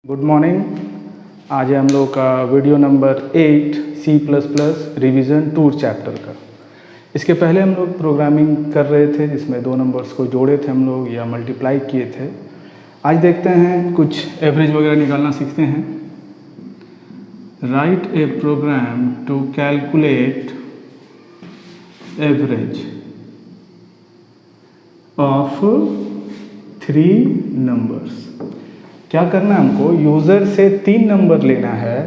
Good morning. आज है हम लोग का video number 8 C++ revision tour chapter का। इसके पहले हम लोग प्रोग्रामिंग कर रहे थे जिसमें दो नंबर्स को जोड़े थे हम लोग या मल्टीप्लाई किए थे। आज देखते हैं कुछ एवरेज वगैरह निकालना सीखते हैं। Write a program to calculate average of 3 numbers. क्या करना है हमको, यूज़र से 3 नंबर लेना है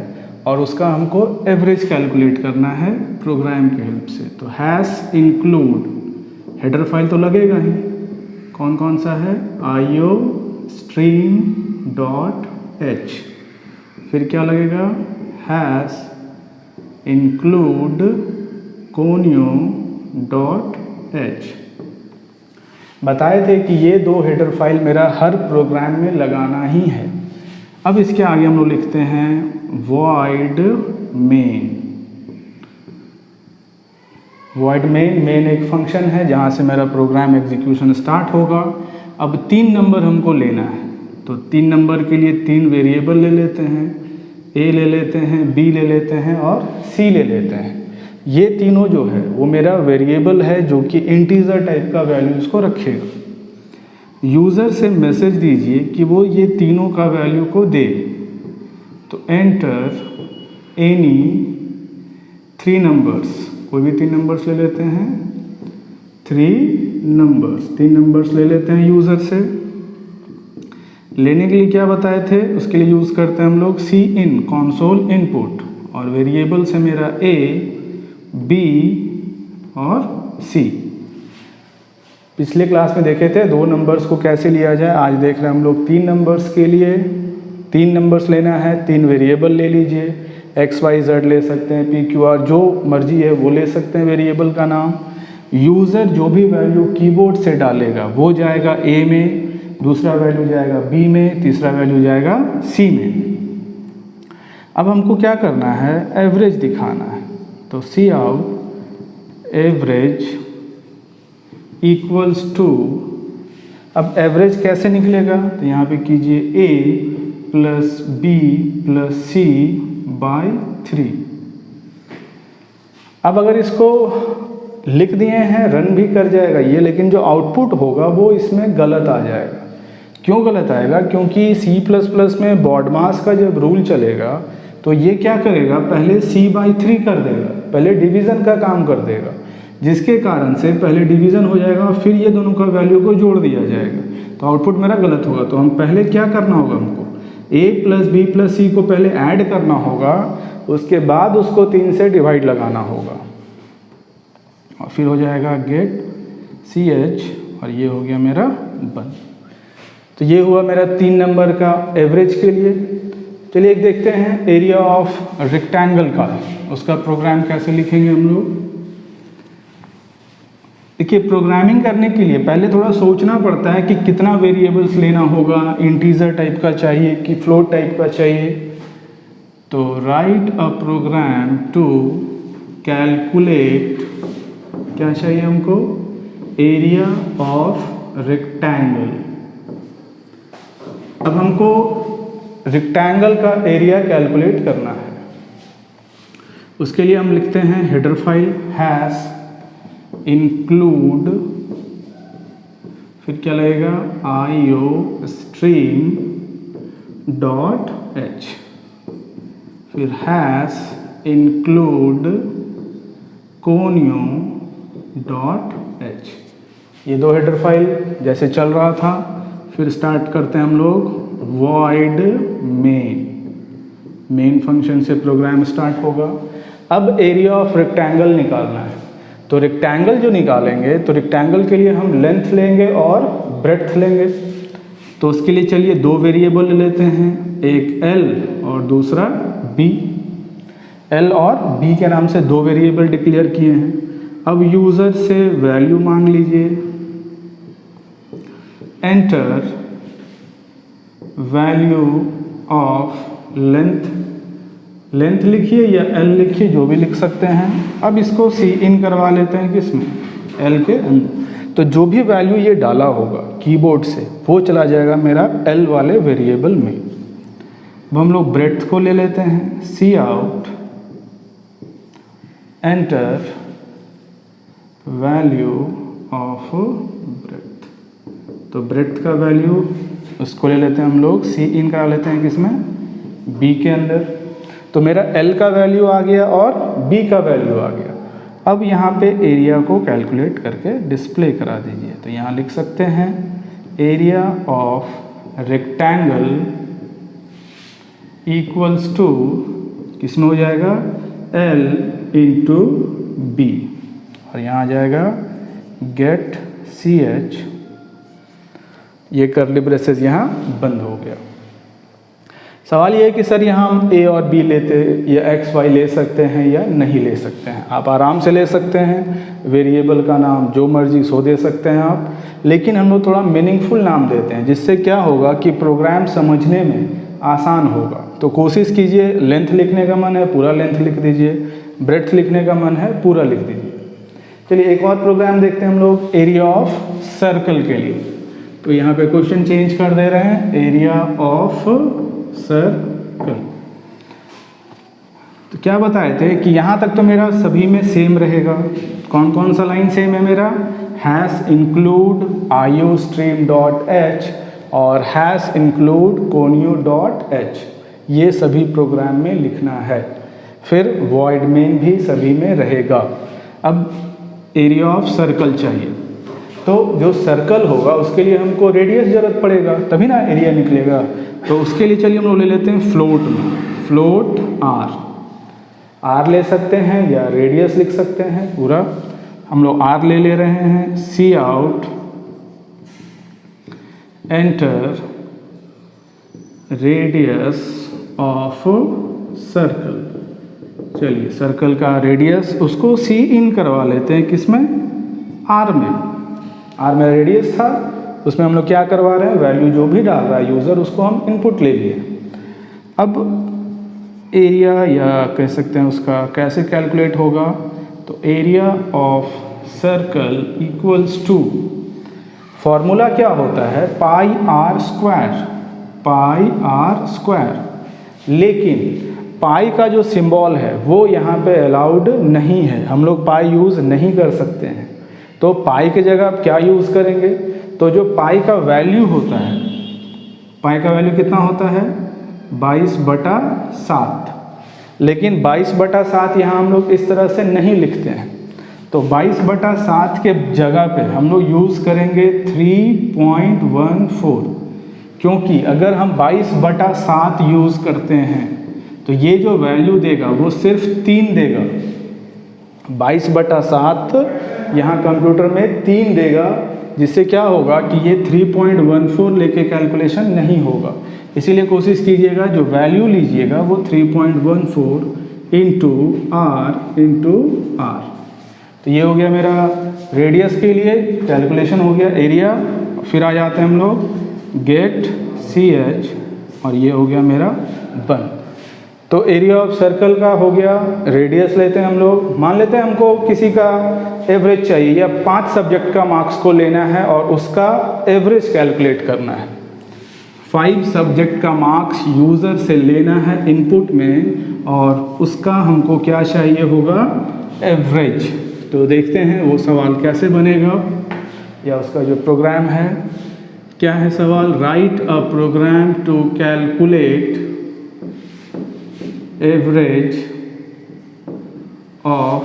और उसका हमको एवरेज कैलकुलेट करना है प्रोग्राम की हेल्प से। तो हैश इंक्लूड हेडर फाइल तो लगेगा ही, कौन कौन सा है, io stream .h। फिर क्या लगेगा, हैश इंक्लूड conio .h। बताए थे कि ये दो हेडर फाइल मेरा हर प्रोग्राम में लगाना ही है। अब इसके आगे हम लोग लिखते हैं void main। void main एक फंक्शन है जहाँ से मेरा प्रोग्राम एग्जीक्यूशन स्टार्ट होगा। अब 3 नंबर हमको लेना है, तो 3 नंबर के लिए 3 वेरिएबल ले लेते हैं, a ले लेते हैं, b ले लेते हैं और c ले लेते हैं। ये तीनों जो है वो मेरा वेरिएबल है जो कि इंटीजर टाइप का वैल्यूज़ को रखेगा। यूज़र से मैसेज दीजिए कि वो ये तीनों का वैल्यू को दे। तो एंटर एनी 3 नंबर्स, कोई भी 3 नंबर्स ले लेते हैं, 3 नंबर्स ले लेते हैं यूज़र से। लेने के लिए क्या बताए थे, उसके लिए यूज़ करते हैं हम लोग cin console इनपुट, और वेरिएबल से मेरा a b और c। पिछले क्लास में देखे थे 2 नंबर्स को कैसे लिया जाए। आज देख रहे हैं हम लोग 3 नंबर्स के लिए 3 नंबर्स लेना है, 3 वेरिएबल ले लीजिए, x y z ले सकते हैं, p q r जो मर्जी है वो ले सकते हैं वेरिएबल का नाम। यूज़र जो भी वैल्यू कीबोर्ड से डालेगा वो जाएगा a में, दूसरा वैल्यू जाएगा b में, तीसरा वैल्यू जाएगा c में। अब हमको क्या करना है, एवरेज दिखाना है। तो सी आउट एवरेज इक्वल्स टू, अब एवरेज कैसे निकलेगा, तो यहाँ पे कीजिए a plus b plus c by 3। अब अगर इसको लिख दिए हैं, रन भी कर जाएगा ये, लेकिन जो आउटपुट होगा वो इसमें गलत आ जाएगा। क्यों गलत आएगा, क्योंकि C++ में बॉडमास का जब रूल चलेगा तो ये क्या करेगा, पहले c/3 कर देगा, पहले डिवीज़न का काम कर देगा, जिसके कारण से पहले डिवीज़न हो जाएगा फिर ये दोनों का वैल्यू को जोड़ दिया जाएगा, तो आउटपुट मेरा गलत होगा। तो हम पहले क्या करना होगा, हमको a plus b plus c को पहले ऐड करना होगा, उसके बाद उसको 3 से डिवाइड लगाना होगा, और फिर हो जाएगा गेट ch, और ये हो गया मेरा 1। तो ये हुआ मेरा 3 नंबर का एवरेज के लिए। चलिए एक देखते हैं एरिया ऑफ रेक्टेंगल का, उसका प्रोग्राम कैसे लिखेंगे हम लोग। देखिए, प्रोग्रामिंग करने के लिए पहले थोड़ा सोचना पड़ता है कि कितना वेरिएबल्स लेना होगा, इंटीजर टाइप का चाहिए कि फ्लोट टाइप का चाहिए। तो write a program to calculate, क्या चाहिए हमको, एरिया ऑफ रेक्टेंगल। अब हमको रेक्टेंगल का एरिया कैलकुलेट करना है। उसके लिए हम लिखते हैं हेडर फाइल हैश इंक्लूड, फिर क्या लगेगा, io stream .h, फिर हैश इंक्लूड conio .h। ये 2 हेडर फाइल जैसे चल रहा था। फिर स्टार्ट करते हैं हम लोग void main फंक्शन से प्रोग्राम स्टार्ट होगा। अब एरिया ऑफ रेक्टेंगल निकालना है, तो रेक्टेंगल जो निकालेंगे तो रेक्टेंगल के लिए हम लेंथ लेंगे और ब्रेड्थ लेंगे। तो उसके लिए चलिए 2 वेरिएबल ले लेते हैं, एक l और दूसरा b। l और b के नाम से 2 वेरिएबल डिक्लेयर किए हैं। अब यूज़र से वैल्यू मांग लीजिए, एंटर वैल्यू ऑफ लेंथ लिखिए या l लिखिए, जो भी लिख सकते हैं। अब इसको cin करवा लेते हैं, किसमें, l के अंदर। तो जो भी वैल्यू ये डाला होगा कीबोर्ड से वो चला जाएगा मेरा l वाले वेरिएबल में। अब हम लोग ब्रेड्थ को ले लेते हैं, cout enter value of breadth. तो ब्रेड्थ का वैल्यू उसको ले लेते हैं हम लोग, सी इन करा लेते हैं किसमें, बी के अंदर। तो मेरा एल का वैल्यू आ गया और बी का वैल्यू आ गया। अब यहाँ पे एरिया को कैलकुलेट करके डिस्प्ले करा दीजिए। तो यहाँ लिख सकते हैं area of rectangle equals to किसमें हो जाएगा, एल इंटू बी, और यहाँ आ जाएगा गेट सी एच, ये कर्ली ब्रेसेस यहाँ बंद हो गया। सवाल ये है कि सर यहाँ हम ए और बी लेते या एक्स वाई ले सकते हैं या नहीं ले सकते हैं। आप आराम से ले सकते हैं, वेरिएबल का नाम जो मर्जी सो दे सकते हैं आप, लेकिन हम लोग थोड़ा मीनिंगफुल नाम देते हैं, जिससे क्या होगा कि प्रोग्राम समझने में आसान होगा। तो कोशिश कीजिए, लेंथ लिखने का मन है पूरा लेंथ लिख दीजिए, ब्रेड्थ लिखने का मन है पूरा लिख दीजिए। चलिए एक और प्रोग्राम देखते हैं हम लोग, एरिया ऑफ सर्कल के लिए। तो यहाँ पे क्वेश्चन चेंज कर दे रहे हैं, एरिया ऑफ सर्कल। तो क्या बताए थे कि यहाँ तक तो मेरा सभी में सेम रहेगा। कौन कौन सा लाइन सेम है मेरा, hash include iostream dot H और hash include conio dot H, ये सभी प्रोग्राम में लिखना है। फिर वॉइड मेन भी सभी में रहेगा। अब एरिया ऑफ सर्कल चाहिए, तो जो सर्कल होगा उसके लिए हमको रेडियस जरूरत पड़ेगा, तभी ना एरिया निकलेगा। तो उसके लिए चलिए हम लोग ले लेते हैं फ्लोट में, फ्लोट आर ले सकते हैं या रेडियस लिख सकते हैं पूरा। हम लोग आर ले रहे हैं, cout enter radius of circle. चलिए सर्कल का रेडियस उसको सी इन करवा लेते हैं, किसमें, आर में। आर में रेडियस था, उसमें हम लोग क्या करवा रहे हैं, वैल्यू जो भी डाल रहा है यूज़र उसको हम इनपुट ले लिए। अब एरिया या कह सकते हैं उसका कैसे कैलकुलेट होगा, तो area of circle equals to, formula क्या होता है, pi R square, pi R square. लेकिन पाई का जो सिंबल है वो यहाँ पे अलाउड नहीं है, हम लोग पाई यूज़ नहीं कर सकते हैं। तो पाई की जगह आप क्या यूज़ करेंगे, तो जो पाई का वैल्यू होता है, पाई का वैल्यू कितना होता है, 22/7। लेकिन 22/7 यहाँ हम लोग इस तरह से नहीं लिखते हैं, तो 22/7 के जगह पे हम लोग यूज़ करेंगे 3.14, क्योंकि अगर हम 22/7 यूज़ करते हैं तो ये जो वैल्यू देगा वो सिर्फ 3 देगा। 22/7 यहाँ कंप्यूटर में 3 देगा, जिससे क्या होगा कि ये 3.14 लेके कैलकुलेशन नहीं होगा। इसीलिए कोशिश कीजिएगा जो वैल्यू लीजिएगा वो 3.14 इंटू आर। तो ये हो गया मेरा रेडियस के लिए कैलकुलेशन हो गया एरिया। फिर आ जाते हैं हम लोग गेट सी एच, और ये हो गया मेरा 1। तो एरिया ऑफ सर्कल का हो गया, रेडियस लेते हैं हम लोग। मान लेते हैं हमको किसी का एवरेज चाहिए या 5 सब्जेक्ट का मार्क्स को लेना है और उसका एवरेज कैलकुलेट करना है। 5 सब्जेक्ट का मार्क्स यूज़र से लेना है इनपुट में, और उसका हमको क्या चाहिए होगा, एवरेज। तो देखते हैं वो सवाल कैसे बनेगा, या उसका जो प्रोग्राम है क्या है सवाल, write a program to calculate average of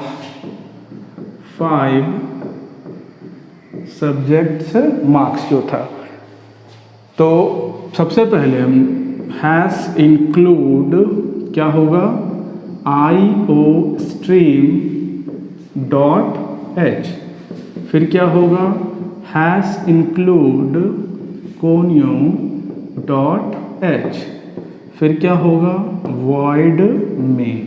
5 subjects marks जो था। तो सबसे पहले हम हैश इंक्लूड क्या होगा, IO स्ट्रीम डॉट एच, फिर क्या होगा hash include conio dot H, फिर क्या होगा वॉइड में।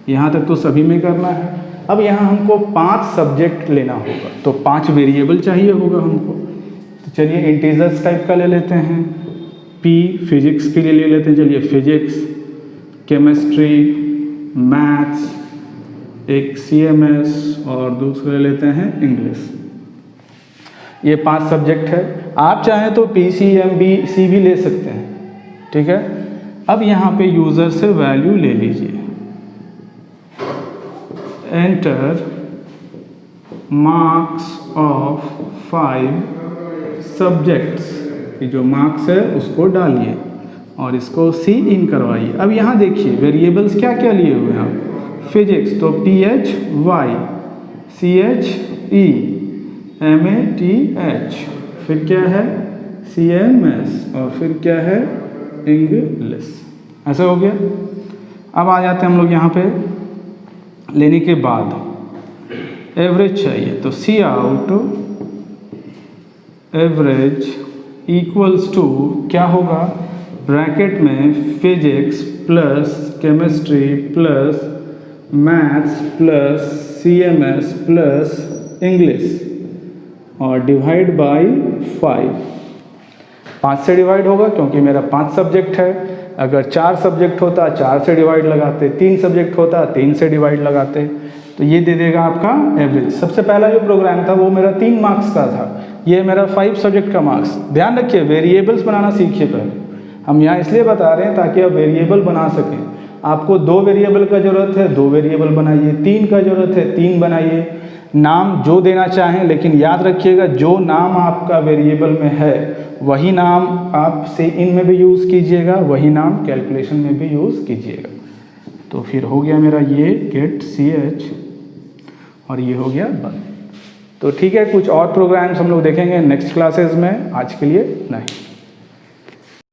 यहाँ तक तो सभी में करना है। अब यहाँ हमको 5 सब्जेक्ट लेना होगा, तो 5 वेरिएबल चाहिए होगा हमको। तो चलिए इंटीजर्स टाइप का ले लेते हैं, P फिजिक्स के लिए ले लेते हैं। चलिए फिजिक्स, केमिस्ट्री, मैथ्स, एक CMS और दूसरे ले लेते हैं इंग्लिश। ये 5 सब्जेक्ट है। आप चाहें तो PCMB भी ले सकते हैं, ठीक है। अब यहाँ पे यूज़र से वैल्यू ले लीजिए, एंटर मार्क्स ऑफ 5 सब्जेक्ट्स, ये जो मार्क्स है उसको डालिए और इसको सी इन करवाइए। अब यहाँ देखिए वेरिएबल्स क्या क्या लिए हुए हैं आप, फिजिक्स तो PHY, CHE, MATH, फिर क्या है CMS और फिर क्या है इंग्लिश। ऐसा हो गया। अब आ जाते हैं हम लोग यहाँ पे, लेने के बाद एवरेज चाहिए तो सी आउट एवरेज इक्वल्स टू क्या होगा, ब्रैकेट में physics plus chemistry plus maths plus CMS plus English और डिवाइड बाय 5 से डिवाइड होगा क्योंकि मेरा 5 सब्जेक्ट है। अगर 4 सब्जेक्ट होता 4 से डिवाइड लगाते, 3 सब्जेक्ट होता 3 से डिवाइड लगाते, तो ये दे देगा आपका एवरेज। सबसे पहला जो प्रोग्राम था वो मेरा 3 मार्क्स का था, ये मेरा 5 सब्जेक्ट का मार्क्स। ध्यान रखिए वेरिएबल्स बनाना सीखिए पहले, हम यहाँ इसलिए बता रहे हैं ताकि आप वेरिएबल बना सकें। आपको 2 वेरिएबल का ज़रूरत है 2 वेरिएबल बनाइए, 3 का ज़रूरत है 3 बनाइए, नाम जो देना चाहें, लेकिन याद रखिएगा जो नाम आपका वेरिएबल में है वही नाम आप से इन में भी यूज़ कीजिएगा, वही नाम कैलकुलेशन में भी यूज़ कीजिएगा। तो फिर हो गया मेरा ये गेट CH और ये हो गया बंद। तो ठीक है, कुछ और प्रोग्राम्स हम लोग देखेंगे नेक्स्ट क्लासेस में, आज के लिए नहीं।